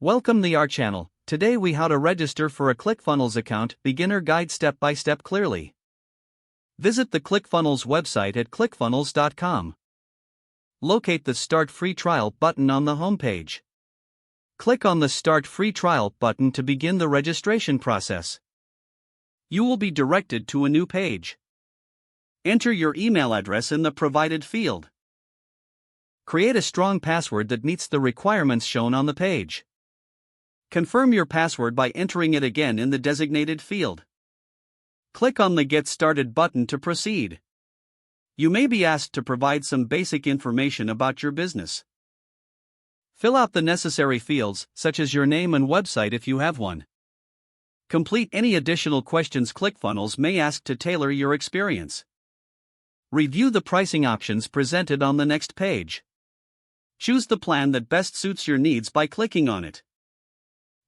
Welcome to our channel. Today we how to register for a ClickFunnels account, beginner guide step by step clearly. Visit the ClickFunnels website at clickfunnels.com. Locate the Start Free Trial button on the homepage. Click on the Start Free Trial button to begin the registration process. You will be directed to a new page. Enter your email address in the provided field. Create a strong password that meets the requirements shown on the page. Confirm your password by entering it again in the designated field. Click on the Get Started button to proceed. You may be asked to provide some basic information about your business. Fill out the necessary fields, such as your name and website if you have one. Complete any additional questions ClickFunnels may ask to tailor your experience. Review the pricing options presented on the next page. Choose the plan that best suits your needs by clicking on it.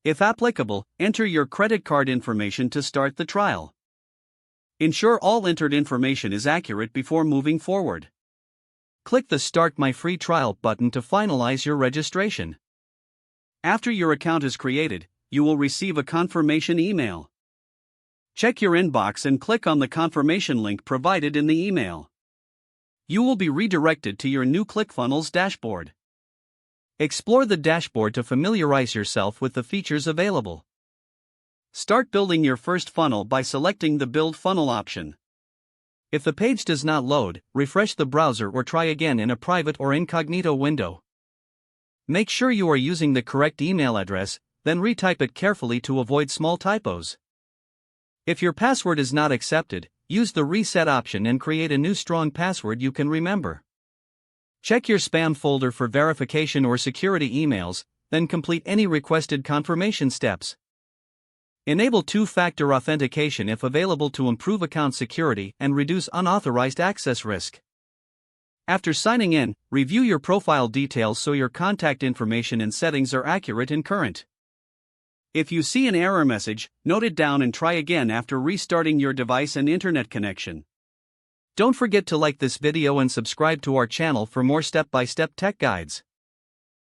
If applicable, enter your credit card information to start the trial. Ensure all entered information is accurate before moving forward. Click the Start My Free Trial button to finalize your registration. After your account is created, you will receive a confirmation email. Check your inbox and click on the confirmation link provided in the email. You will be redirected to your new ClickFunnels dashboard. Explore the dashboard to familiarize yourself with the features available. Start building your first funnel by selecting the Build Funnel option. If the page does not load, refresh the browser or try again in a private or incognito window. Make sure you are using the correct email address, then retype it carefully to avoid small typos. If your password is not accepted, use the Reset option and create a new strong password you can remember. Check your spam folder for verification or security emails, then complete any requested confirmation steps. Enable two-factor authentication if available to improve account security and reduce unauthorized access risk. After signing in, review your profile details so your contact information and settings are accurate and current. If you see an error message, note it down and try again after restarting your device and internet connection. Don't forget to like this video and subscribe to our channel for more step-by-step tech guides.